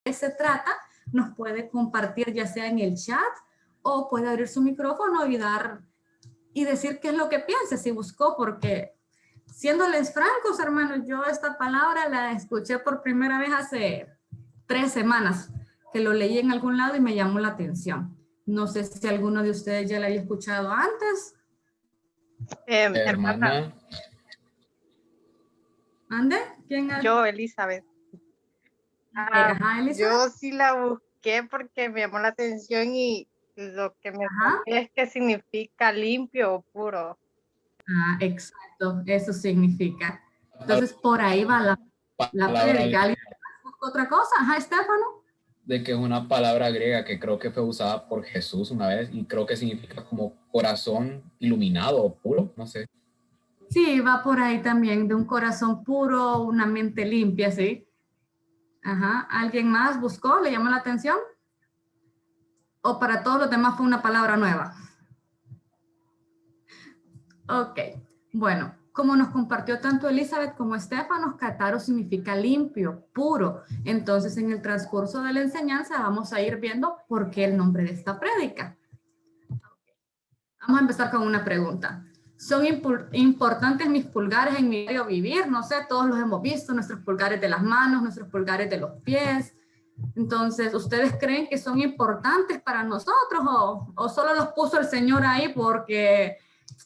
qué se trata, nos puede compartir ya sea en el chat o puede abrir su micrófono y decir qué es lo que piensa, si buscó, porque siéndoles francos, hermanos, yo esta palabra la escuché por primera vez hace 3 semanas, que lo leí en algún lado y me llamó la atención. No sé si alguno de ustedes ya la había escuchado antes. Hermana. ¿Ande? ¿Quién? Yo, Elizabeth. Ajá, Elizabeth. Yo sí la busqué porque me llamó la atención y lo que me encontré es que significa limpio o puro. Ah, exacto, eso significa. Entonces, por ahí va la prédica. ¿Alguien busca otra cosa? Ajá, Estefano. De que es una palabra griega que creo que fue usada por Jesús una vez y creo que significa como corazón iluminado o puro, no sé. Sí, va por ahí también, de un corazón puro, una mente limpia, ¿sí? Ajá, ¿alguien más buscó? ¿Le llamó la atención? ¿O para todos los demás fue una palabra nueva? Ok, bueno, como nos compartió tanto Elizabeth como Estefano, Cataro significa limpio, puro. Entonces, en el transcurso de la enseñanza vamos a ir viendo por qué el nombre de esta prédica. Vamos a empezar con una pregunta. ¿Son importantes mis pulgares en mi diario vivir? No sé, todos los hemos visto, nuestros pulgares de las manos, nuestros pulgares de los pies. Entonces, ¿ustedes creen que son importantes para nosotros o solo los puso el Señor ahí porque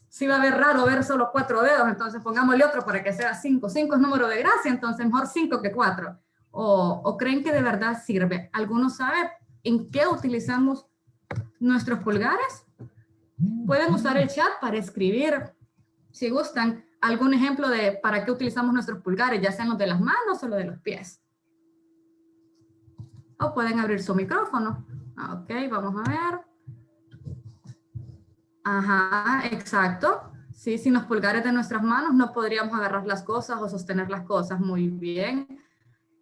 sí va a ver raro ver solo 4 dedos? Entonces pongámosle otro para que sea 5. 5 es número de gracia, entonces mejor 5 que 4. ¿O creen que de verdad sirve? ¿Alguno sabe en qué utilizamos nuestros pulgares? Pueden usar el chat para escribir, si gustan, algún ejemplo de para qué utilizamos nuestros pulgares, ya sean los de las manos o los de los pies. O pueden abrir su micrófono. Ok, vamos a ver. Ajá, exacto. Sí, sin los pulgares de nuestras manos no podríamos agarrar las cosas o sostener las cosas. Muy bien.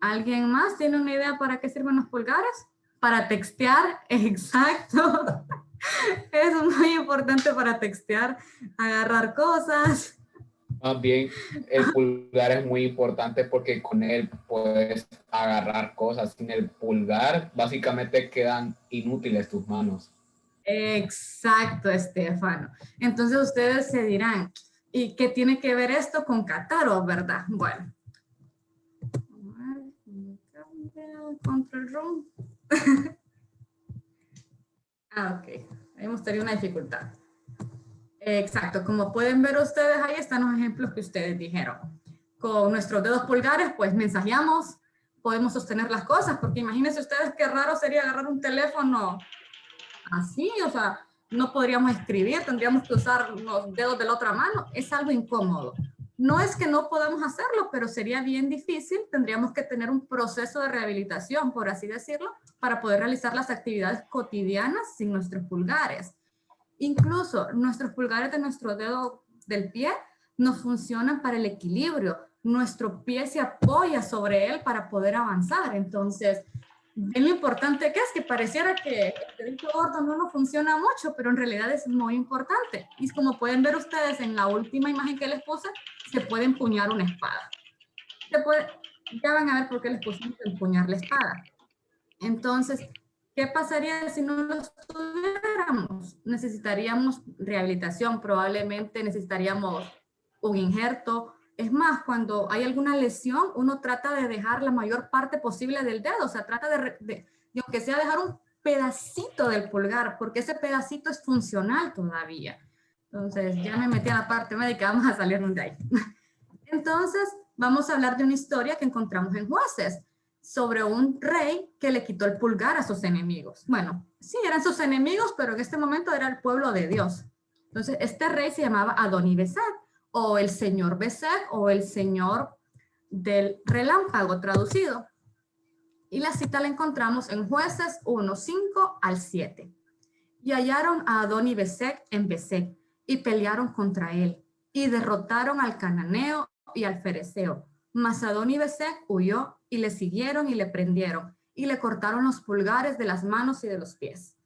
¿Alguien más tiene una idea para qué sirven los pulgares? Para textear, exacto. Es muy importante para textear, agarrar cosas. Más bien, el pulgar es muy importante porque con él puedes agarrar cosas. Sin el pulgar, básicamente quedan inútiles tus manos. Exacto, Estefano. Entonces ustedes se dirán, ¿y qué tiene que ver esto con Cataro, verdad? Bueno. Control room. Ok, hemos tenido una dificultad. Exacto, como pueden ver ustedes, ahí están los ejemplos que ustedes dijeron. Con nuestros dedos pulgares, pues mensajeamos, podemos sostener las cosas, porque imagínense ustedes qué raro sería agarrar un teléfono así, o sea, no podríamos escribir, tendríamos que usar los dedos de la otra mano, es algo incómodo. No es que no podamos hacerlo, pero sería bien difícil, tendríamos que tener un proceso de rehabilitación, por así decirlo, para poder realizar las actividades cotidianas sin nuestros pulgares. Incluso nuestros pulgares de nuestro dedo del pie nos funcionan para el equilibrio. Nuestro pie se apoya sobre él para poder avanzar. Entonces, bien lo importante que pareciera que el dedito gordo no nos funciona mucho, pero en realidad es muy importante. Y como pueden ver ustedes en la última imagen que les puse, se puede empuñar una espada. Ya van a ver por qué les pusimos empuñar la espada. Entonces, ¿qué pasaría si no los tuviéramos? Necesitaríamos rehabilitación, probablemente necesitaríamos un injerto. Es más, cuando hay alguna lesión, uno trata de dejar la mayor parte posible del dedo, o sea, trata de aunque sea dejar un pedacito del pulgar, porque ese pedacito es funcional todavía. Entonces, ya me metí a la parte médica, vamos a salirnos de ahí. Entonces, vamos a hablar de una historia que encontramos en Jueces, sobre un rey que le quitó el pulgar a sus enemigos. Bueno, sí, eran sus enemigos, pero en este momento era el pueblo de Dios. Entonces, este rey se llamaba Adoni-Bezek, o el señor Bezek, o el señor del relámpago, traducido. Y la cita la encontramos en Jueces 1, 5 al 7. Y hallaron a Adoni-Bezek en Bezek, y pelearon contra él, y derrotaron al cananeo y al fereceo. Mas Adoni-Bezek huyó, y le siguieron y le prendieron, y le cortaron los pulgares de las manos y de los pies.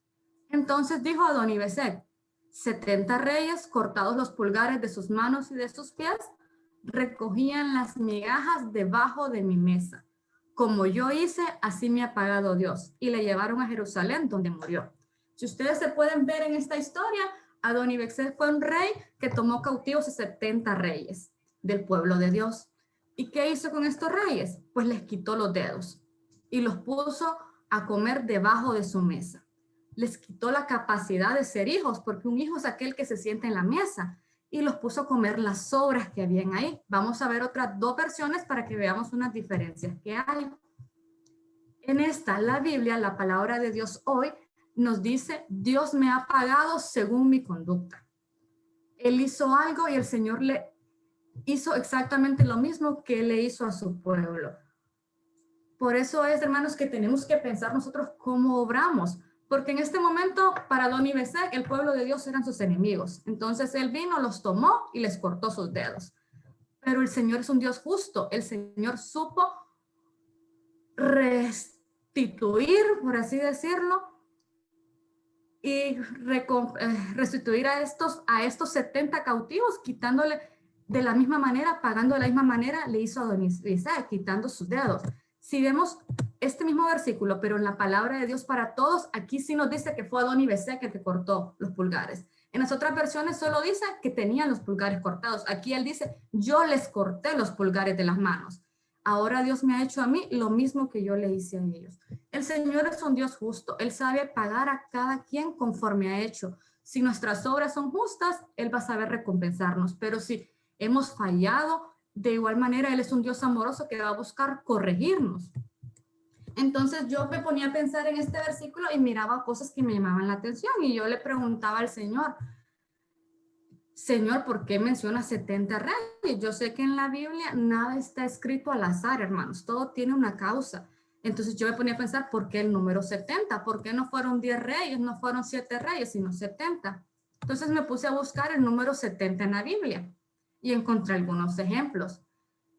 Entonces dijo Adoni-Bezek: 70 reyes, cortados los pulgares de sus manos y de sus pies, recogían las migajas debajo de mi mesa. como yo hice, así me ha pagado Dios. Y le llevaron a Jerusalén, donde murió. Si ustedes se pueden ver en esta historia, Adonibesec fue un rey que tomó cautivos a 70 reyes del pueblo de Dios. ¿Y qué hizo con estos reyes? Pues les quitó los dedos y los puso a comer debajo de su mesa. Les quitó la capacidad de ser hijos, porque un hijo es aquel que se sienta en la mesa, y los puso a comer las sobras que habían ahí. Vamos a ver otras dos versiones para que veamos unas diferencias que hay. En esta, la Biblia, la palabra de Dios hoy, nos dice, Dios me ha pagado según mi conducta. Él hizo algo y el Señor le hizo exactamente lo mismo que le hizo a su pueblo. Por eso es, hermanos, que tenemos que pensar nosotros cómo obramos, porque en este momento para Adonibesec el pueblo de Dios eran sus enemigos. Entonces él vino, los tomó y les cortó sus dedos. Pero el Señor es un Dios justo. El Señor supo restituir, por así decirlo, y restituir a estos 70 cautivos, quitándole de la misma manera, pagando de la misma manera, le hizo a Adonibesec, quitando sus dedos. Si vemos este mismo versículo, pero en la palabra de Dios para todos, aquí sí nos dice que fue Adonibesec que te cortó los pulgares. En las otras versiones solo dice que tenían los pulgares cortados. Aquí él dice, yo les corté los pulgares de las manos. Ahora Dios me ha hecho a mí lo mismo que yo le hice a ellos. El Señor es un Dios justo. Él sabe pagar a cada quien conforme ha hecho. Si nuestras obras son justas, Él va a saber recompensarnos. Pero si hemos fallado, de igual manera, Él es un Dios amoroso que va a buscar corregirnos. Entonces yo me ponía a pensar en este versículo y miraba cosas que me llamaban la atención. Y yo le preguntaba al Señor, Señor, ¿por qué menciona 70 reyes? Yo sé que en la Biblia nada está escrito al azar, hermanos. Todo tiene una causa. Entonces yo me ponía a pensar, ¿por qué el número 70? ¿Por qué no fueron 10 reyes, no fueron 7 reyes, sino 70? Entonces me puse a buscar el número 70 en la Biblia y encontré algunos ejemplos.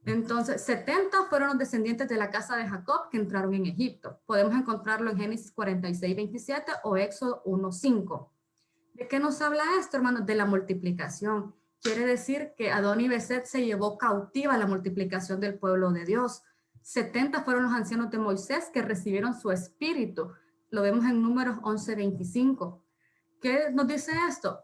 Entonces, 70 fueron los descendientes de la casa de Jacob que entraron en Egipto. Podemos encontrarlo en Génesis 46, 27 o Éxodo 1, 5. ¿De qué nos habla esto, hermanos? De la multiplicación. Quiere decir que Adonibesec se llevó cautiva la multiplicación del pueblo de Dios. 70 fueron los ancianos de Moisés que recibieron su espíritu. Lo vemos en Números 11, 25. ¿Qué nos dice esto?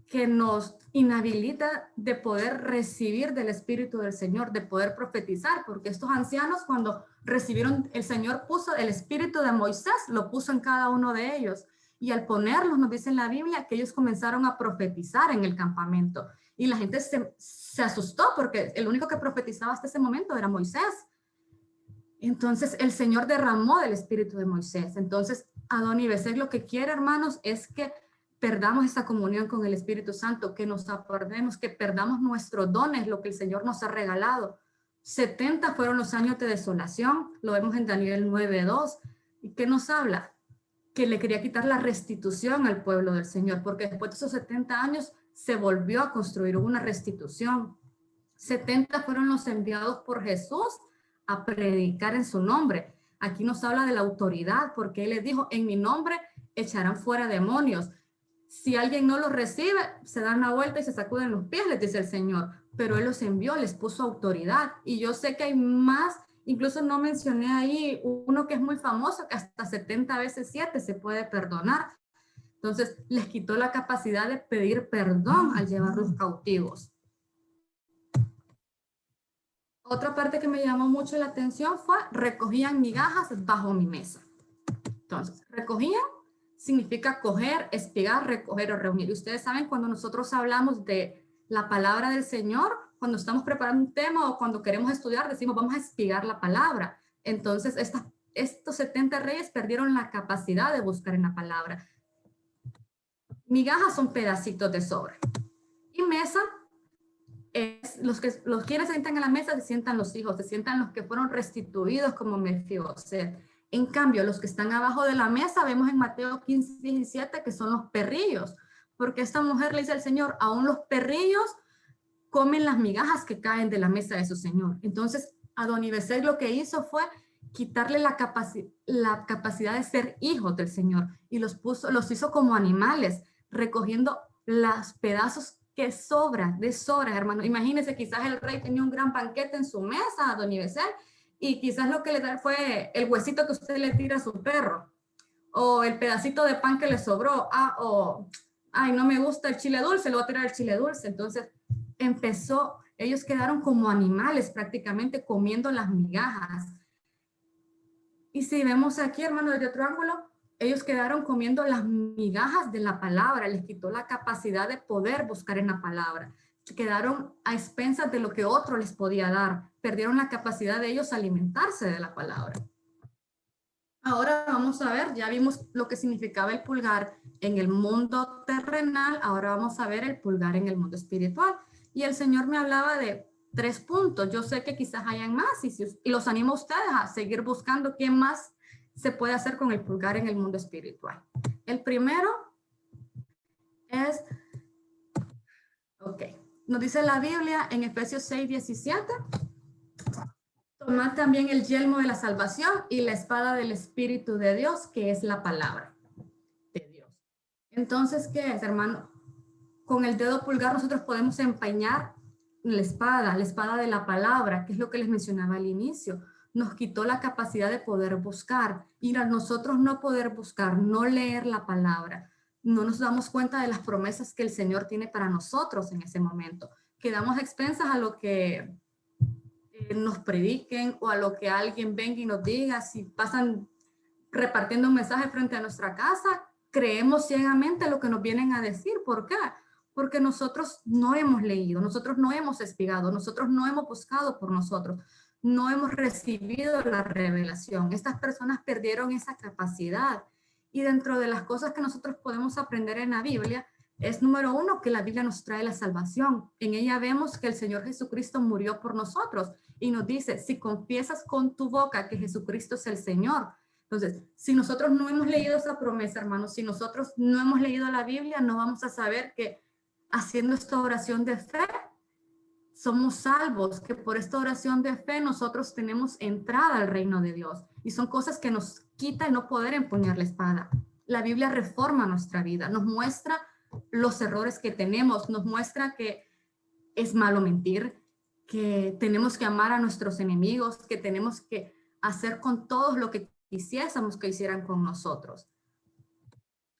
Que nos inhabilita de poder recibir del Espíritu del Señor, de poder profetizar, porque estos ancianos cuando recibieron, el Señor puso el Espíritu de Moisés, lo puso en cada uno de ellos, y al ponerlos, nos dice en la Biblia, que ellos comenzaron a profetizar en el campamento, y la gente se asustó, porque el único que profetizaba hasta ese momento era Moisés. Entonces el Señor derramó del Espíritu de Moisés. Entonces Adonibesec lo que quiere, hermanos, es que perdamos esa comunión con el Espíritu Santo, que nos apartemos, que perdamos nuestros dones, lo que el Señor nos ha regalado. 70 fueron los años de desolación, lo vemos en Daniel 9:2. ¿Y qué nos habla? Que le quería quitar la restitución al pueblo del Señor, porque después de esos 70 años se volvió a construir una restitución. 70 fueron los enviados por Jesús a predicar en su nombre. Aquí nos habla de la autoridad, porque Él les dijo, en mi nombre echarán fuera demonios. Si alguien no los recibe, se dan la vuelta y se sacuden los pies, les dice el Señor. Pero Él los envió, les puso autoridad. Y yo sé que hay más, incluso no mencioné ahí uno que es muy famoso, que hasta 70 veces 7 se puede perdonar. Entonces, les quitó la capacidad de pedir perdón al llevarlos cautivos. Otra parte que me llamó mucho la atención fue, recogían migajas bajo mi mesa. Entonces, recogían significa coger, espigar, recoger o reunir. Y ustedes saben, cuando nosotros hablamos de la palabra del Señor, cuando estamos preparando un tema o cuando queremos estudiar, decimos, vamos a espigar la palabra. Entonces, estos 70 reyes perdieron la capacidad de buscar en la palabra. Migajas son pedacitos de sobra. Y mesa es los quienes se sientan en la mesa, se sientan los hijos, se sientan los que fueron restituidos como Mefiboset. En cambio, los que están abajo de la mesa, vemos en Mateo 15, 17, que son los perrillos, porque esta mujer le dice al Señor, aún los perrillos comen las migajas que caen de la mesa de su Señor. Entonces, Adonibesec lo que hizo fue quitarle la capacidad de ser hijos del Señor y los hizo como animales, recogiendo los pedazos que sobran, hermano. Imagínense, quizás el rey tenía un gran banquete en su mesa, Adonibesec, y quizás lo que le da fue el huesito que usted le tira a su perro, o el pedacito de pan que le sobró, o, ay, no me gusta el chile dulce, le voy a tirar el chile dulce. Entonces ellos quedaron como animales prácticamente comiendo las migajas. Y si vemos aquí, hermano, desde otro ángulo, ellos quedaron comiendo las migajas de la palabra, les quitó la capacidad de poder buscar en la palabra. Quedaron a expensas de lo que otro les podía dar. Perdieron la capacidad de ellos alimentarse de la palabra. Ahora vamos a ver, ya vimos lo que significaba el pulgar en el mundo terrenal, ahora vamos a ver el pulgar en el mundo espiritual. Y el Señor me hablaba de 3 puntos. Yo sé que quizás hayan más y los animo a ustedes a seguir buscando qué más se puede hacer con el pulgar en el mundo espiritual. El primero es, nos dice la Biblia en Efesios 6:17, tomad también el yelmo de la salvación y la espada del Espíritu de Dios, que es la palabra de Dios. Entonces, ¿qué es, hermano? Con el dedo pulgar nosotros podemos empeñar la espada de la palabra, que es lo que les mencionaba al inicio. Nos quitó la capacidad de poder buscar. Y al nosotros no poder buscar, no leer la palabra, no nos damos cuenta de las promesas que el Señor tiene para nosotros en ese momento. Quedamos expensas a lo que nos prediquen o a lo que alguien venga y nos diga. Si pasan repartiendo un mensaje frente a nuestra casa, creemos ciegamente lo que nos vienen a decir. ¿Por qué? Porque nosotros no hemos leído, nosotros no hemos espiado, nosotros no hemos buscado por nosotros, no hemos recibido la revelación. Estas personas perdieron esa capacidad. Y dentro de las cosas que nosotros podemos aprender en la Biblia es, número 1, que la Biblia nos trae la salvación. En ella vemos que el Señor Jesucristo murió por nosotros y nos dice, si confiesas con tu boca que Jesucristo es el Señor. Entonces, si nosotros no hemos leído esa promesa, hermanos, si nosotros no hemos leído la Biblia, no vamos a saber que haciendo esta oración de fe somos salvos, que por esta oración de fe nosotros tenemos entrada al reino de Dios. Y son cosas que nos quita el no poder empuñar la espada. La Biblia reforma nuestra vida, nos muestra los errores que tenemos, nos muestra que es malo mentir, que tenemos que amar a nuestros enemigos, que tenemos que hacer con todos lo que quisiésemos que hicieran con nosotros.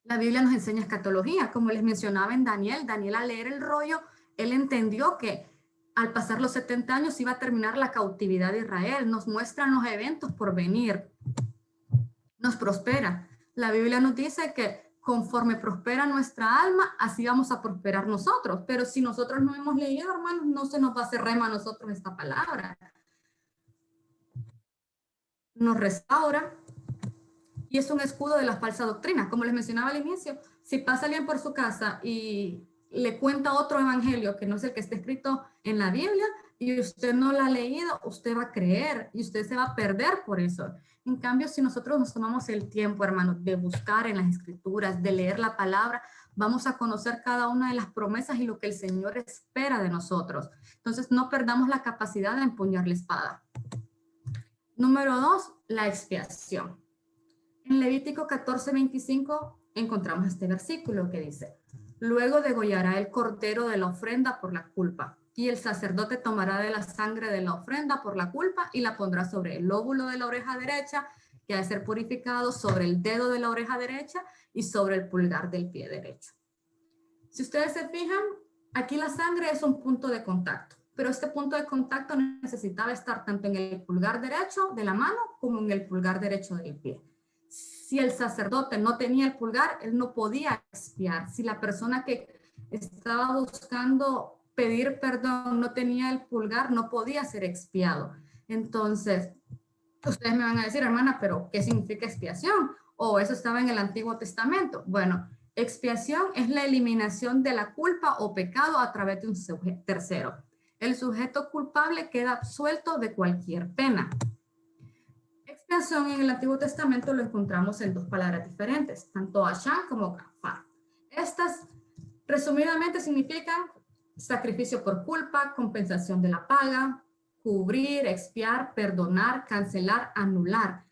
La Biblia nos enseña escatología, como les mencionaba en Daniel. Daniel, al leer el rollo, él entendió que al pasar los 70 años iba a terminar la cautividad de Israel. Nos muestran los eventos por venir. Nos prospera. La Biblia nos dice que conforme prospera nuestra alma, así vamos a prosperar nosotros. Pero si nosotros no hemos leído, hermanos, no se nos va a hacer rema a nosotros esta palabra. Nos restaura. Y es un escudo de la falsa doctrina. Como les mencionaba al inicio, si pasa alguien por su casa y le cuenta otro evangelio que no es el que está escrito en la Biblia y usted no lo ha leído, usted va a creer y usted se va a perder por eso. En cambio, si nosotros nos tomamos el tiempo, hermano, de buscar en las escrituras, de leer la palabra, vamos a conocer cada una de las promesas y lo que el Señor espera de nosotros. Entonces, no perdamos la capacidad de empuñar la espada. Número 2, la expiación. En Levítico 14:25 encontramos este versículo que dice, luego degollará el cordero de la ofrenda por la culpa, y el sacerdote tomará de la sangre de la ofrenda por la culpa y la pondrá sobre el lóbulo de la oreja derecha, que ha de ser purificado, sobre el dedo de la oreja derecha y sobre el pulgar del pie derecho. Si ustedes se fijan, aquí la sangre es un punto de contacto, pero este punto de contacto necesitaba estar tanto en el pulgar derecho de la mano como en el pulgar derecho del pie. Si el sacerdote no tenía el pulgar, él no podía expiar. Si la persona que estaba buscando pedir perdón no tenía el pulgar, no podía ser expiado. Entonces, ustedes me van a decir, hermana, pero ¿qué significa expiación? O eso estaba en el Antiguo Testamento. Bueno, expiación es la eliminación de la culpa o pecado a través de un tercero. El sujeto culpable queda absuelto de cualquier pena. Expiación en el Antiguo Testamento lo encontramos en 2 palabras diferentes, tanto Asham como Kafar. Estas resumidamente significan sacrificio por culpa, compensación de la paga, cubrir, expiar, perdonar, cancelar, anular,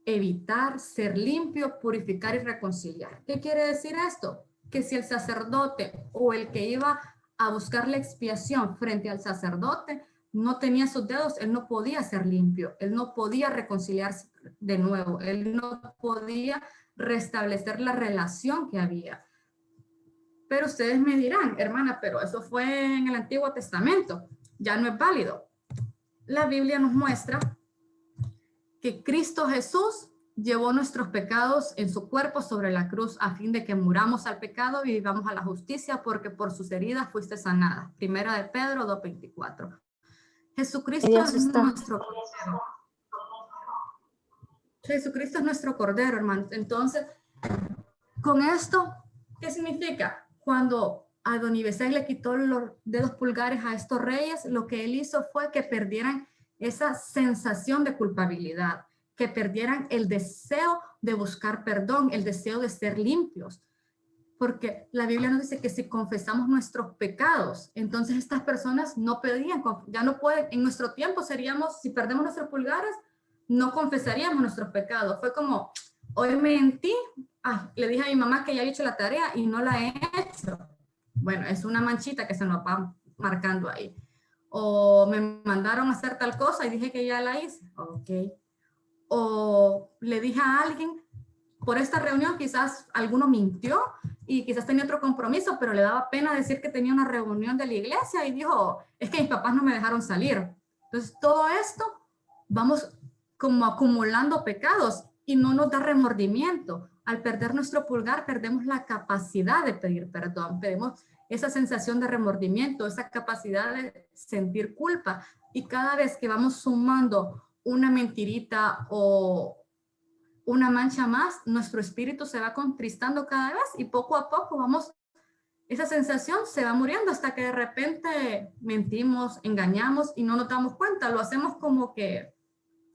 evitar, ser limpio, purificar y reconciliar. ¿Qué quiere decir esto? Que si el sacerdote o el que iba a buscar la expiación frente al sacerdote no tenía esos dedos, él no podía ser limpio, él no podía reconciliarse de nuevo, él no podía restablecer la relación que había. Pero ustedes me dirán, hermana, pero eso fue en el Antiguo Testamento, ya no es válido. La Biblia nos muestra que Cristo Jesús llevó nuestros pecados en su cuerpo sobre la cruz a fin de que muramos al pecado y vivamos a la justicia, porque por sus heridas fuiste sanada. Primera de Pedro 2:24. Jesucristo es nuestro Cordero. Jesucristo es nuestro Cordero, hermanos. Entonces, con esto, ¿qué significa? Cuando Adonibesec le quitó los dedos pulgares a estos reyes, lo que él hizo fue que perdieran esa sensación de culpabilidad, que perdieran el deseo de buscar perdón, el deseo de ser limpios. Porque la Biblia nos dice que si confesamos nuestros pecados, entonces estas personas no pedían, ya no pueden, en nuestro tiempo seríamos, si perdemos nuestros pulgares, no confesaríamos nuestros pecados. Fue como, hoy mentí, le dije a mi mamá que ya he hecho la tarea y no la he hecho. Bueno, es una manchita que se nos va marcando ahí. O me mandaron a hacer tal cosa y dije que ya la hice. Ok. O le dije a alguien, por esta reunión quizás alguno mintió y quizás tenía otro compromiso, pero le daba pena decir que tenía una reunión de la iglesia y dijo, es que mis papás no me dejaron salir. Entonces todo esto vamos como acumulando pecados y no nos da remordimiento. Al perder nuestro pulgar perdemos la capacidad de pedir perdón, perdemos esa sensación de remordimiento, esa capacidad de sentir culpa, y cada vez que vamos sumando una mentirita o una mancha más, nuestro espíritu se va contristando cada vez y poco a poco vamos, esa sensación se va muriendo hasta que de repente mentimos, engañamos y no nos damos cuenta, lo hacemos como que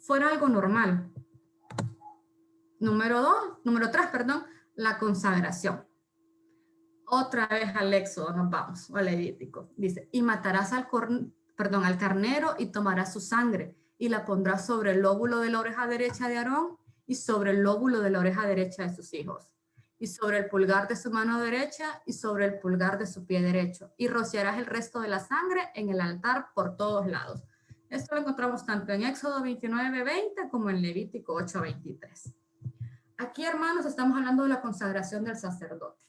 fuera algo normal. Número 3, la consagración. Otra vez al Éxodo nos vamos, o al Levítico. Dice, y matarás al carnero y tomarás su sangre y la pondrás sobre el lóbulo de la oreja derecha de Aarón y sobre el lóbulo de la oreja derecha de sus hijos y sobre el pulgar de su mano derecha y sobre el pulgar de su pie derecho, y rociarás el resto de la sangre en el altar por todos lados. Esto lo encontramos tanto en Éxodo 29:20 como en Levítico 8:23. Aquí, hermanos, estamos hablando de la consagración del sacerdote.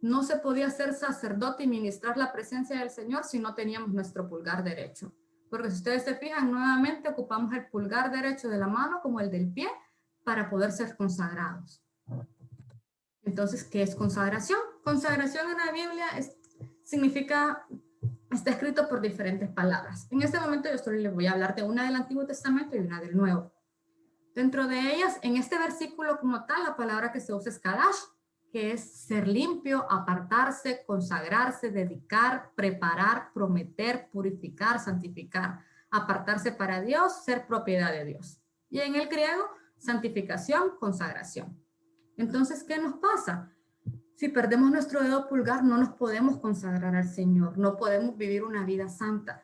No se podía ser sacerdote y ministrar la presencia del Señor si no teníamos nuestro pulgar derecho. Porque si ustedes se fijan, nuevamente ocupamos el pulgar derecho de la mano como el del pie para poder ser consagrados. Entonces, ¿qué es consagración? Consagración en la Biblia significa, está escrito por diferentes palabras. En este momento yo solo les voy a hablar de una del Antiguo Testamento y una del Nuevo. Dentro de ellas, en este versículo como tal, la palabra que se usa es kadash, que es ser limpio, apartarse, consagrarse, dedicar, preparar, prometer, purificar, santificar, apartarse para Dios, ser propiedad de Dios. Y en el griego, santificación, consagración. Entonces, ¿qué nos pasa? Si perdemos nuestro dedo pulgar, no nos podemos consagrar al Señor, no podemos vivir una vida santa.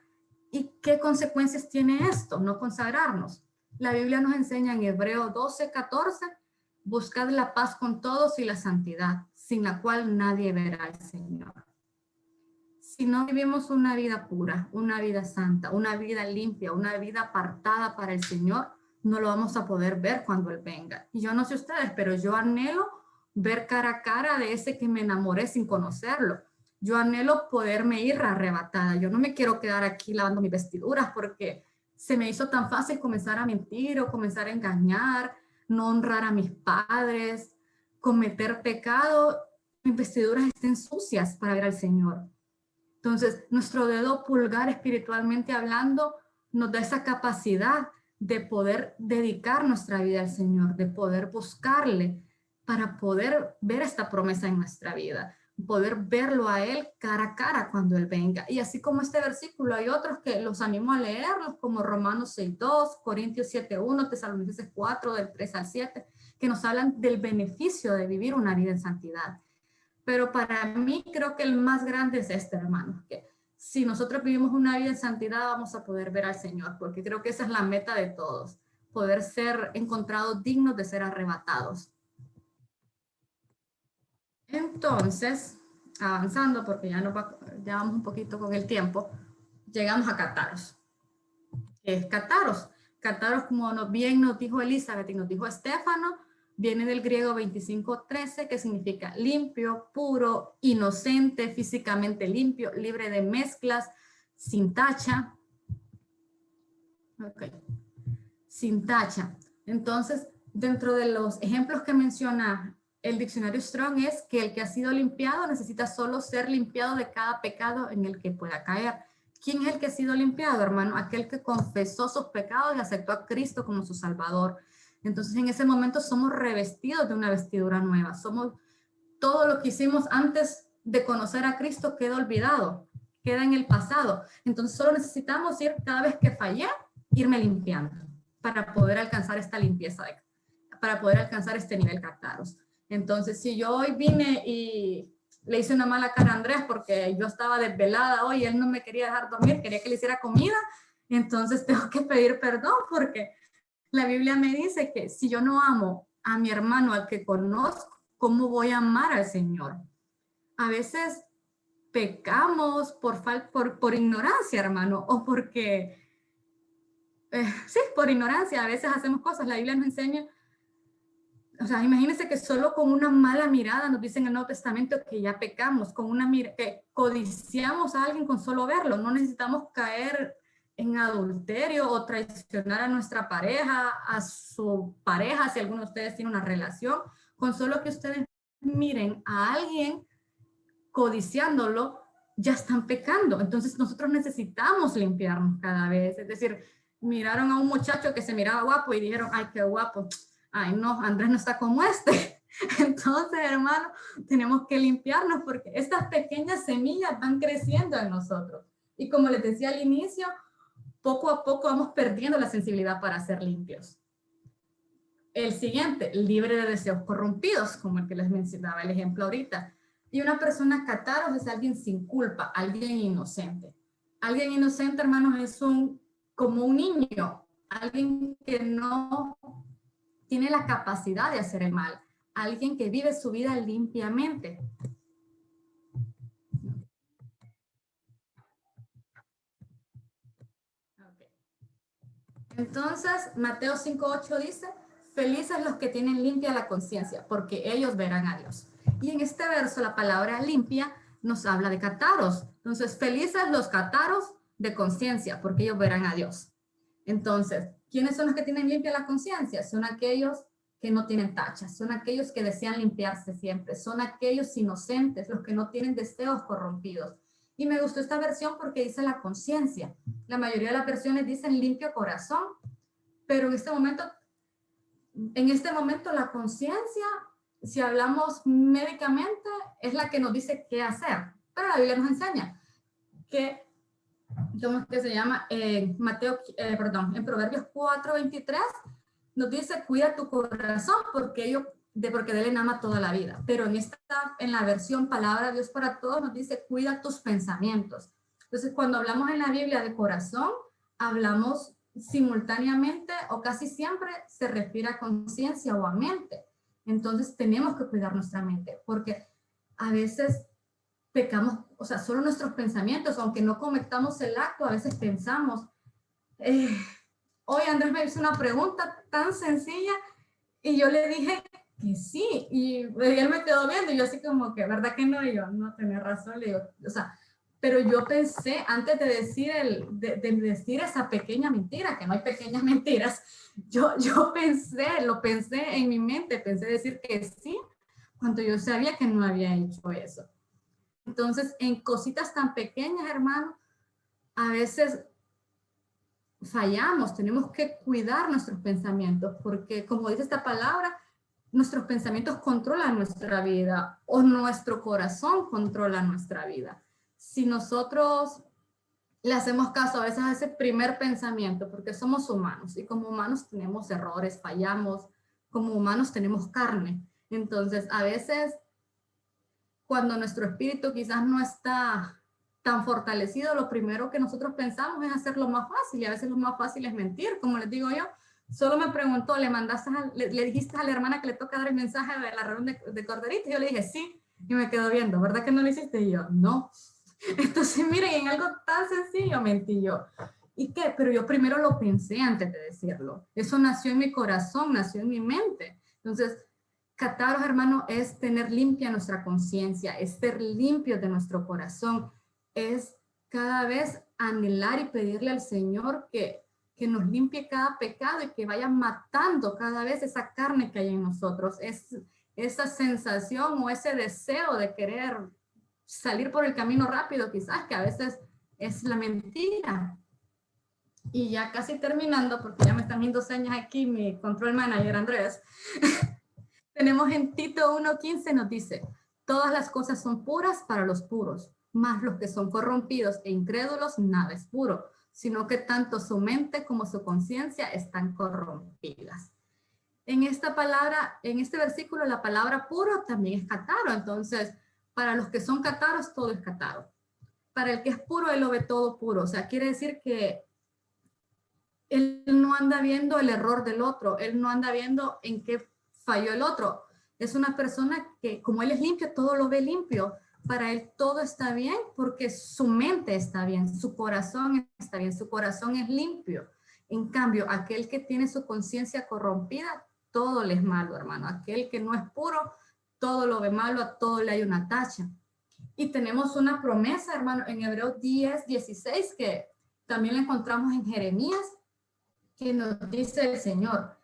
¿Y qué consecuencias tiene esto, no consagrarnos? La Biblia nos enseña en Hebreos 12:14, buscad la paz con todos y la santidad, sin la cual nadie verá al Señor. Si no vivimos una vida pura, una vida santa, una vida limpia, una vida apartada para el Señor, no lo vamos a poder ver cuando Él venga. Y yo no sé ustedes, pero yo anhelo ver cara a cara de ese que me enamoré sin conocerlo. Yo anhelo poderme ir arrebatada. Yo no me quiero quedar aquí lavando mis vestiduras porque se me hizo tan fácil comenzar a mentir o comenzar a engañar, no honrar a mis padres, cometer pecado. Mis vestiduras estén sucias para ver al Señor. Entonces, nuestro dedo pulgar, espiritualmente hablando, nos da esa capacidad de poder dedicar nuestra vida al Señor, de poder buscarle para poder ver esta promesa en nuestra vida, poder verlo a Él cara a cara cuando Él venga. Y así como este versículo, hay otros que los animo a leerlos, como Romanos 6:2, Corintios 7:1, Tesalonicenses 4, del 3 al 7, que nos hablan del beneficio de vivir una vida en santidad. Pero para mí creo que el más grande es este, hermano, que si nosotros vivimos una vida en santidad vamos a poder ver al Señor, porque creo que esa es la meta de todos, poder ser encontrados dignos de ser arrebatados. Entonces, avanzando, porque ya vamos un poquito con el tiempo, llegamos a Cátaros. que es cataros. Cataros, como bien nos dijo Elizabeth y nos dijo Estefano, viene del griego 25:13, que significa limpio, puro, inocente, físicamente limpio, libre de mezclas, sin tacha. Ok, sin tacha. Entonces, dentro de los ejemplos que menciona el diccionario Strong es que el que ha sido limpiado necesita solo ser limpiado de cada pecado en el que pueda caer. ¿Quién es el que ha sido limpiado, hermano? Aquel que confesó sus pecados y aceptó a Cristo como su Salvador. Entonces, en ese momento somos revestidos de una vestidura nueva. Somos todo lo que hicimos antes de conocer a Cristo queda olvidado, queda en el pasado. Entonces, solo necesitamos ir cada vez que fallé, irme limpiando para poder alcanzar esta limpieza, para poder alcanzar este nivel cataros. Entonces, si yo hoy vine y le hice una mala cara a Andrés porque yo estaba desvelada hoy y él no me quería dejar dormir, quería que le hiciera comida, entonces tengo que pedir perdón porque la Biblia me dice que si yo no amo a mi hermano, al que conozco, ¿cómo voy a amar al Señor? A veces pecamos por ignorancia, hermano, o porque, sí, por ignorancia, a veces hacemos cosas. La Biblia nos enseña, o sea, imagínense que solo con una mala mirada nos dicen en el Nuevo Testamento que ya pecamos, con una que codiciamos a alguien con solo verlo. No necesitamos caer en adulterio o traicionar a nuestra pareja, a su pareja, si alguno de ustedes tiene una relación. Con solo que ustedes miren a alguien codiciándolo, ya están pecando. Entonces nosotros necesitamos limpiarnos cada vez. Es decir, miraron a un muchacho que se miraba guapo y dijeron, ay, qué guapo. Ay, no, Andrés no está como este. Entonces, hermano, tenemos que limpiarnos porque estas pequeñas semillas van creciendo en nosotros. Y como les decía al inicio, poco a poco vamos perdiendo la sensibilidad para ser limpios. El siguiente, libre de deseos corrompidos, como el que les mencionaba el ejemplo ahorita. Y una persona cataros es alguien sin culpa, alguien inocente. Alguien inocente, hermanos, es como un niño, alguien que no tiene la capacidad de hacer el mal, alguien que vive su vida limpiamente. Okay. Entonces, Mateo 5:8 dice, felices los que tienen limpia la conciencia, porque ellos verán a Dios. Y en este verso, la palabra limpia nos habla de cataros. Entonces, felices los cataros de conciencia, porque ellos verán a Dios. Entonces, ¿quiénes son los que tienen limpia la conciencia? Son aquellos que no tienen tachas, son aquellos que desean limpiarse siempre, son aquellos inocentes, los que no tienen deseos corrompidos. Y me gustó esta versión porque dice la conciencia. La mayoría de las versiones dicen limpio corazón, pero en este momento la conciencia, si hablamos médicamente, es la que nos dice qué hacer. Pero la Biblia nos enseña que, ¿cómo es que se llama? En Proverbios 4:23 nos dice, cuida tu corazón porque de él ama toda la vida. Pero en la versión Palabra de Dios para Todos nos dice, cuida tus pensamientos. Entonces, cuando hablamos en la Biblia de corazón, hablamos simultáneamente o casi siempre se refiere a conciencia o a mente. Entonces, tenemos que cuidar nuestra mente porque a veces pecamos, o sea, solo nuestros pensamientos, aunque no cometamos el acto, a veces pensamos. Hoy Andrés me hizo una pregunta tan sencilla y yo le dije que sí, y él me quedó viendo y yo así como que, ¿verdad que no? Y yo, no, tenés razón, le digo, o sea, pero yo pensé, antes de decir esa pequeña mentira, que no hay pequeñas mentiras, yo lo pensé en mi mente, pensé decir que sí, cuando yo sabía que no había hecho eso. Entonces, en cositas tan pequeñas, hermano, a veces fallamos, tenemos que cuidar nuestros pensamientos, porque como dice esta palabra, nuestros pensamientos controlan nuestra vida o nuestro corazón controla nuestra vida. Si nosotros le hacemos caso a veces a ese primer pensamiento, porque somos humanos y como humanos tenemos errores, fallamos, como humanos tenemos carne. Entonces, a veces, cuando nuestro espíritu quizás no está tan fortalecido, lo primero que nosotros pensamos es hacer lo más fácil y a veces lo más fácil es mentir, como les digo yo. Solo me preguntó, le dijiste a la hermana que le toca dar el mensaje de la reunión de Corderito, y yo le dije sí, y me quedó viendo, ¿verdad que no lo hiciste? Y yo, no. Entonces, miren, en algo tan sencillo mentí yo. ¿y qué? Pero yo primero lo pensé antes de decirlo. Eso nació en mi corazón, nació en mi mente. Entonces, Cataros, hermano, es tener limpia nuestra conciencia, es ser limpios de nuestro corazón, es cada vez anhelar y pedirle al Señor que nos limpie cada pecado y que vaya matando cada vez esa carne que hay en nosotros, es esa sensación o ese deseo de querer salir por el camino rápido, quizás, que a veces es la mentira. Y ya casi terminando, porque ya me están viendo señas aquí mi control manager Andrés, tenemos en Tito 1:15 nos dice, todas las cosas son puras para los puros, mas los que son corrompidos e incrédulos, nada es puro, sino que tanto su mente como su conciencia están corrompidas. En esta palabra, en este versículo, la palabra puro también es cataro. Entonces, para los que son cataros, todo es cataro. Para el que es puro, él lo ve todo puro. O sea, quiere decir que él no anda viendo el error del otro, él no anda viendo en qué falló el otro. Es una persona que, como él es limpio, todo lo ve limpio. Para él todo está bien porque su mente está bien, su corazón está bien, su corazón es limpio. En cambio, aquel que tiene su conciencia corrompida, todo le es malo, hermano. Aquel que no es puro, todo lo ve malo, a todo le hay una tacha. Y tenemos una promesa, hermano, en Hebreos 10:16, que también la encontramos en Jeremías, que nos dice el Señor,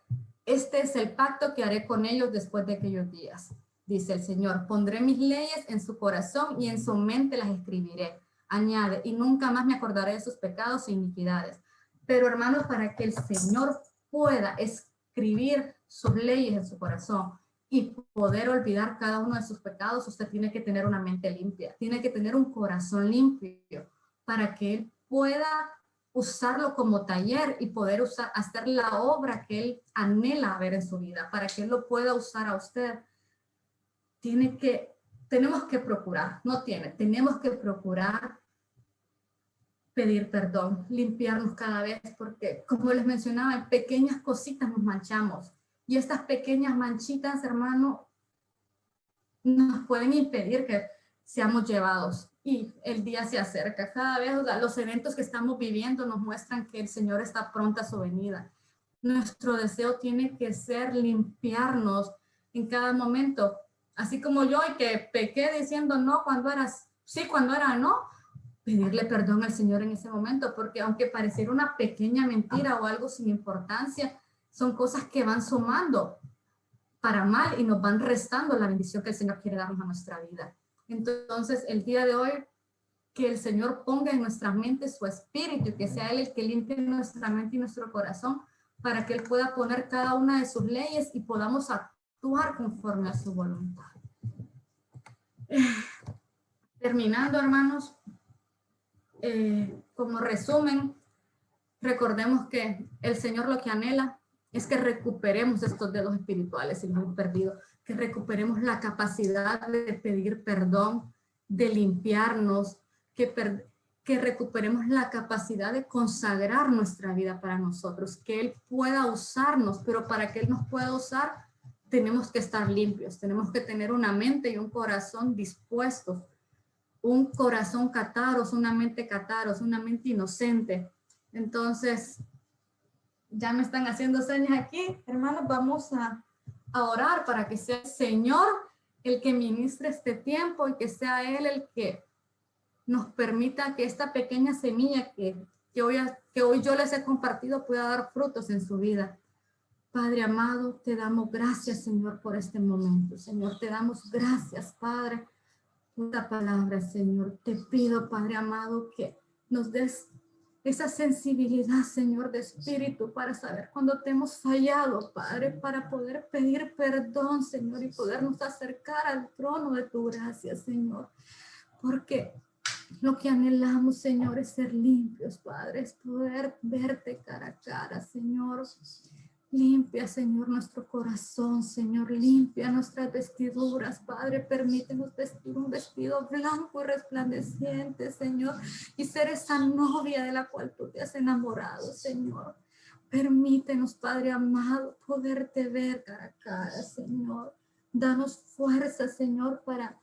este es el pacto que haré con ellos después de aquellos días. Dice el Señor, pondré mis leyes en su corazón y en su mente las escribiré. Añade, y nunca más me acordaré de sus pecados e iniquidades. Pero hermanos, para que el Señor pueda escribir sus leyes en su corazón y poder olvidar cada uno de sus pecados, usted tiene que tener una mente limpia, tiene que tener un corazón limpio para que Él pueda usarlo como taller y poder hacer la obra que Él anhela ver en su vida, para que Él lo pueda usar a usted. Tenemos que procurar, tenemos que procurar pedir perdón, limpiarnos cada vez, porque como les mencionaba, en pequeñas cositas nos manchamos. Y estas pequeñas manchitas, hermano, nos pueden impedir que seamos llevados. Y el día se acerca. Cada vez, o sea, los eventos que estamos viviendo nos muestran que el Señor está pronto a su venida. Nuestro deseo tiene que ser limpiarnos en cada momento. Así como yo, y que pequé diciendo no cuando era sí, cuando era no, pedirle perdón al Señor en ese momento, porque aunque pareciera una pequeña mentira o algo sin importancia, son cosas que van sumando para mal y nos van restando la bendición que el Señor quiere darnos a nuestra vida. Entonces, el día de hoy, que el Señor ponga en nuestras mentes su espíritu y que sea Él el que limpie nuestra mente y nuestro corazón para que Él pueda poner cada una de sus leyes y podamos actuar conforme a su voluntad. Terminando, hermanos, como resumen, recordemos que el Señor lo que anhela es que recuperemos estos dedos espirituales si los hemos perdido, que recuperemos la capacidad de pedir perdón, de limpiarnos, que recuperemos la capacidad de consagrar nuestra vida para nosotros, que Él pueda usarnos, pero para que Él nos pueda usar, tenemos que estar limpios, tenemos que tener una mente y un corazón dispuestos, un corazón cataros, una mente inocente. Entonces, ya me están haciendo señas aquí, hermanos, vamos a orar para que sea el Señor el que ministre este tiempo y que sea Él el que nos permita que esta pequeña semilla que hoy yo les he compartido pueda dar frutos en su vida. Padre amado, te damos gracias, Señor, por este momento. Señor, te damos gracias, Padre, por esta palabra, Señor. Te pido, Padre amado, que nos des esa sensibilidad, Señor, de espíritu para saber cuando te hemos fallado, Padre, para poder pedir perdón, Señor, y podernos acercar al trono de tu gracia, Señor. Porque lo que anhelamos, Señor, es ser limpios, Padre, es poder verte cara a cara, Señor. Limpia, Señor, nuestro corazón, Señor, limpia nuestras vestiduras, Padre, permítenos vestir un vestido blanco y resplandeciente, Señor, y ser esa novia de la cual tú te has enamorado, Señor. Permítenos, Padre amado, poderte ver cara a cara, Señor. Danos fuerza, Señor, para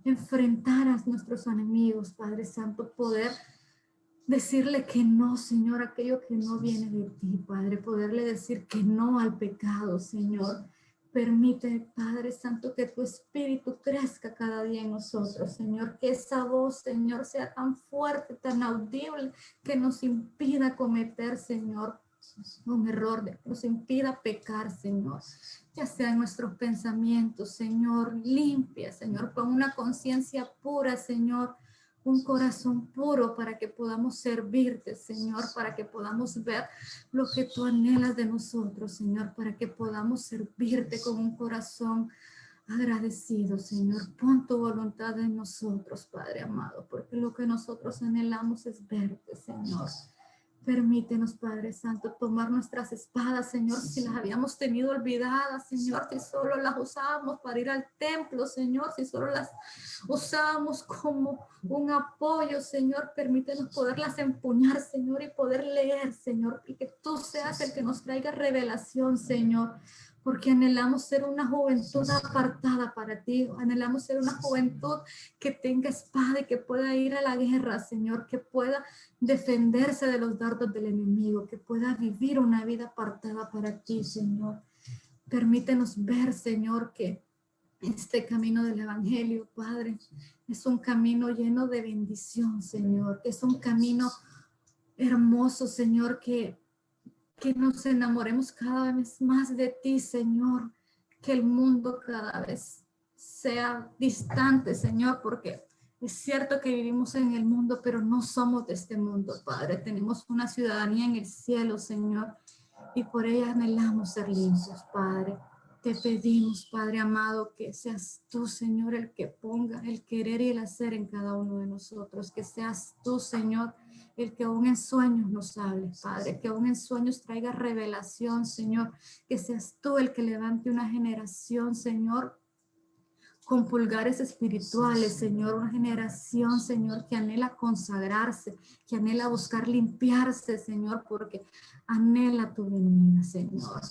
enfrentar a nuestros enemigos, Padre Santo, poder decirle que no, Señor, aquello que no viene de ti, Padre, poderle decir que no al pecado, Señor. Permite, Padre Santo, que tu espíritu crezca cada día en nosotros, Señor, que esa voz, Señor, sea tan fuerte, tan audible, que nos impida cometer, Señor, un error, que nos impida pecar, Señor, ya sea en nuestros pensamientos, Señor, limpia, Señor, con una conciencia pura, Señor, un corazón puro para que podamos servirte, Señor, para que podamos ver lo que tú anhelas de nosotros, Señor, para que podamos servirte con un corazón agradecido, Señor. Pon tu voluntad en nosotros, Padre amado, porque lo que nosotros anhelamos es verte, Señor. Permítenos, Padre Santo, tomar nuestras espadas, Señor, si las habíamos tenido olvidadas, Señor, si solo las usábamos para ir al templo, Señor, si solo las usábamos como un apoyo, Señor, permítenos poderlas empuñar, Señor, y poder leer, Señor, y que tú seas el que nos traiga revelación, Señor, porque anhelamos ser una juventud apartada para ti, anhelamos ser una juventud que tenga espada y que pueda ir a la guerra, Señor, que pueda defenderse de los dardos del enemigo, que pueda vivir una vida apartada para ti, Señor. Permítenos ver, Señor, que este camino del Evangelio, Padre, es un camino lleno de bendición, Señor, que es un camino hermoso, Señor, que nos enamoremos cada vez más de ti, Señor, que el mundo cada vez sea distante, Señor, porque es cierto que vivimos en el mundo, pero no somos de este mundo, Padre. Tenemos una ciudadanía en el cielo, Señor, y por ella anhelamos ser limpios, Padre. Te pedimos, Padre amado, que seas tú, Señor, el que ponga el querer y el hacer en cada uno de nosotros, que seas tú, Señor, el que aún en sueños nos hable, Padre, que aún en sueños traiga revelación, Señor, que seas tú el que levante una generación, Señor, con pulgares espirituales, Señor, una generación, Señor, que anhela consagrarse, que anhela buscar limpiarse, Señor, porque anhela tu venida, Señor.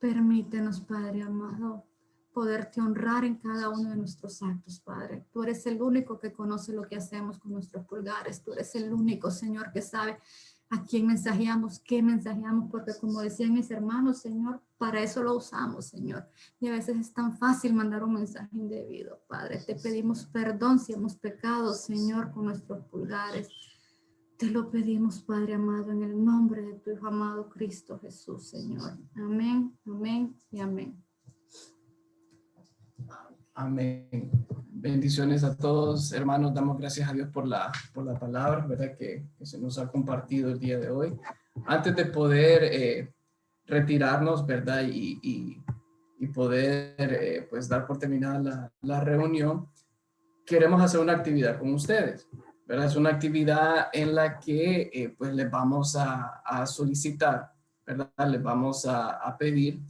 Permítenos, Padre amado, poderte honrar en cada uno de nuestros actos, Padre. Tú eres el único que conoce lo que hacemos con nuestros pulgares. Tú eres el único, Señor, que sabe a quién mensajeamos, qué mensajeamos, porque como decían mis hermanos, Señor, para eso lo usamos, Señor. Y a veces es tan fácil mandar un mensaje indebido, Padre. Te pedimos perdón si hemos pecado, Señor, con nuestros pulgares. Te lo pedimos, Padre amado, en el nombre de tu Hijo amado Cristo Jesús, Señor. Amén, amén y amén. Amén. Bendiciones a todos, hermanos. Damos gracias a Dios por la palabra, ¿verdad? Que se nos ha compartido el día de hoy. Antes de poder retirarnos, ¿verdad? Y poder pues dar por terminada la reunión, queremos hacer una actividad con ustedes, ¿verdad? Es una actividad en la que pues les vamos a solicitar, ¿verdad? Les vamos a pedir,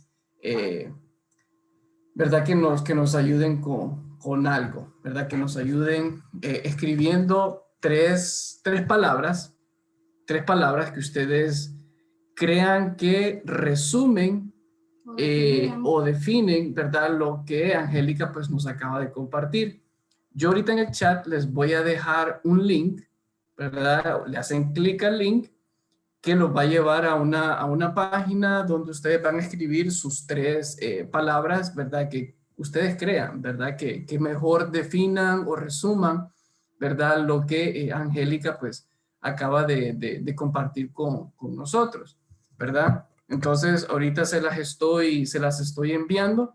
¿verdad? Que nos ayuden con algo, ¿verdad? Que nos ayuden escribiendo tres palabras que ustedes crean que resumen o definen, ¿verdad? Lo que Angélica pues nos acaba de compartir. Yo ahorita en el chat les voy a dejar un link, ¿verdad? Le hacen clic al link que los va a llevar a una página donde ustedes van a escribir sus tres palabras, ¿verdad? Que ustedes crean, ¿verdad? Que mejor definan o resuman, ¿verdad? Lo que Angélica pues acaba de compartir con nosotros, ¿verdad? Entonces ahorita se las estoy enviando,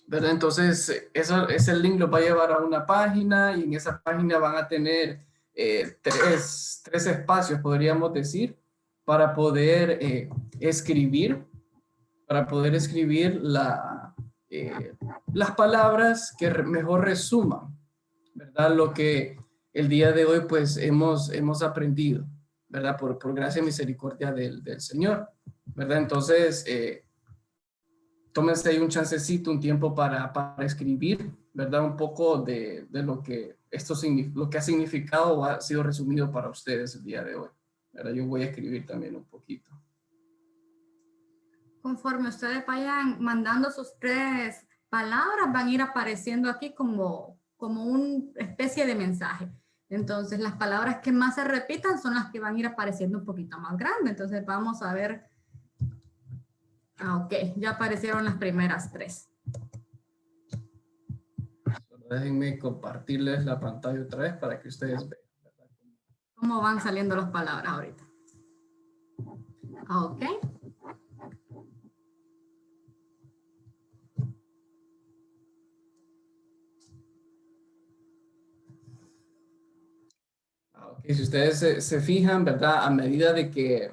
¿verdad? Entonces ese link los va a llevar a una página y en esa página van a tener tres espacios, podríamos decir, para poder escribir las palabras que mejor resuman, ¿verdad? Lo que el día de hoy pues hemos aprendido, ¿verdad? Por gracia y misericordia del Señor, ¿verdad? Entonces, tómense ahí un chancecito, un tiempo para escribir, ¿verdad? Un poco de lo que lo que ha significado o ha sido resumido para ustedes el día de hoy, ¿verdad? Yo voy a escribir también un poquito. Conforme ustedes vayan mandando sus tres palabras, van a ir apareciendo aquí como una especie de mensaje. Entonces, las palabras que más se repitan son las que van a ir apareciendo un poquito más grandes. Entonces, vamos a ver. Ok, ya aparecieron las primeras 3. Déjenme compartirles la pantalla otra vez para que ustedes vean. ¿Cómo van saliendo las palabras ahorita? Ok. Okay, si ustedes se fijan, ¿verdad? A medida de que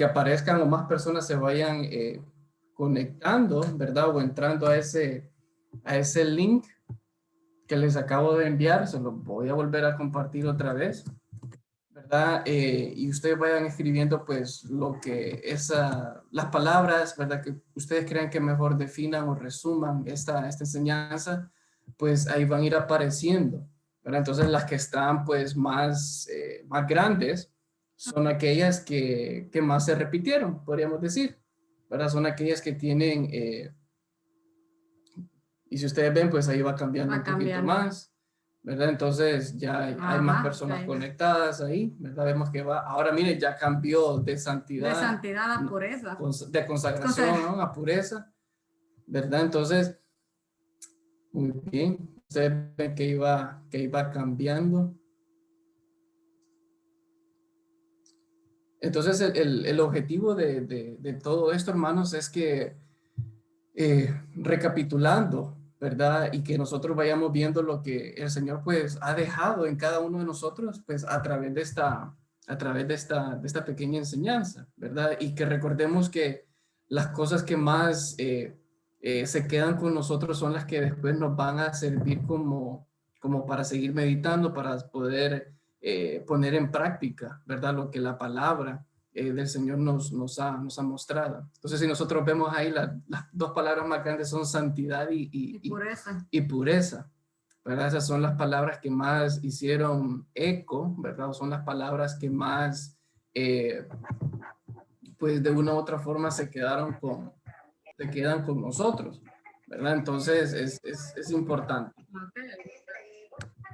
aparezcan o más personas se vayan conectando, ¿verdad? O entrando a ese link que les acabo de enviar, se lo voy a volver a compartir otra vez, ¿verdad? Y ustedes vayan escribiendo pues lo que las palabras, ¿verdad? Que ustedes crean que mejor definan o resuman esta enseñanza, pues ahí van a ir apareciendo, ¿verdad? Entonces las que están pues más grandes son aquellas que más se repitieron, podríamos decir, ¿verdad? Son aquellas que tienen, y si ustedes ven, pues ahí va cambiando un poquito más, ¿verdad? Entonces ya hay más personas conectadas ahí, ¿verdad? Vemos que va, ahora miren, ya cambió de santidad. De santidad a pureza. De consagración, ¿no? A pureza, ¿verdad? Entonces, muy bien. Ustedes ven que iba cambiando. Entonces, el objetivo de todo esto, hermanos, es que recapitulando, ¿verdad? Y que nosotros vayamos viendo lo que el Señor pues ha dejado en cada uno de nosotros, pues a través de esta pequeña enseñanza, ¿verdad? Y que recordemos que las cosas que más se quedan con nosotros son las que después nos van a servir como para seguir meditando, para poder poner en práctica, ¿verdad? Lo que la palabra del Señor nos ha mostrado. Entonces, si nosotros vemos ahí, las 2 palabras más grandes son santidad y pureza, ¿verdad? Esas son las palabras que más hicieron eco, ¿verdad? O son las palabras que más, pues de una u otra forma se quedan con nosotros, ¿verdad? Entonces, es importante.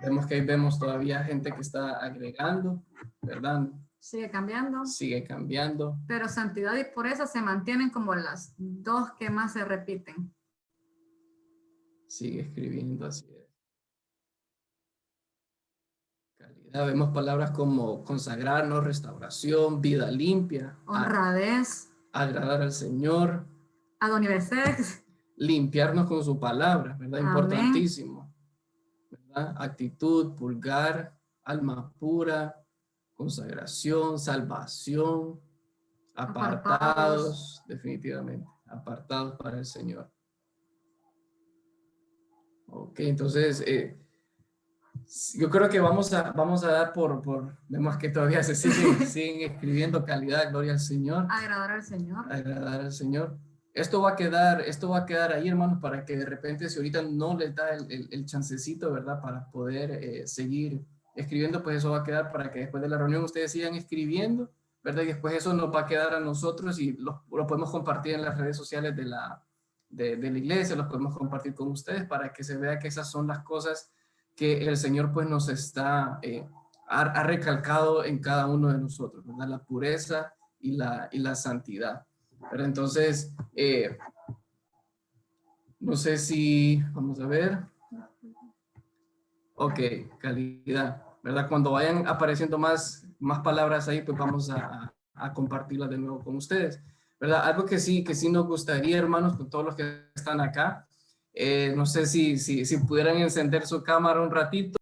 Vemos que ahí vemos todavía gente que está agregando, ¿verdad? Sigue cambiando. Sigue cambiando. Pero santidad y pureza se mantienen como las 2 que más se repiten. Sigue escribiendo, así es. Calidad. Vemos palabras como consagrarnos, restauración, vida limpia. Honradez. Agradar al Señor. Adoniversex. Limpiarnos con su palabra, ¿verdad? Amén. Importantísimo. ¿Verdad? Actitud, pulgar, alma pura, consagración, salvación, apartados, definitivamente, apartados para el Señor. Ok, entonces, yo creo que vamos a dar vemos que todavía se siguen escribiendo calidad, gloria al Señor. Agradar al Señor. Agradar al Señor. Esto va a quedar ahí, hermanos, para que de repente, si ahorita no les da el chancecito, ¿verdad? Para poder seguir escribiendo, pues eso va a quedar para que después de la reunión ustedes sigan escribiendo, ¿verdad? Y después eso nos va a quedar a nosotros y lo podemos compartir en las redes sociales de la iglesia, los podemos compartir con ustedes para que se vea que esas son las cosas que el Señor pues nos está, ha recalcado en cada uno de nosotros, ¿verdad? La pureza y la santidad. Pero entonces, no sé si, vamos a ver. Ok, calidad, ¿verdad? Cuando vayan apareciendo más palabras ahí, pues vamos a compartirlas de nuevo con ustedes, ¿verdad? Algo que sí nos gustaría, hermanos, con todos los que están acá, no sé si pudieran encender su cámara un ratito.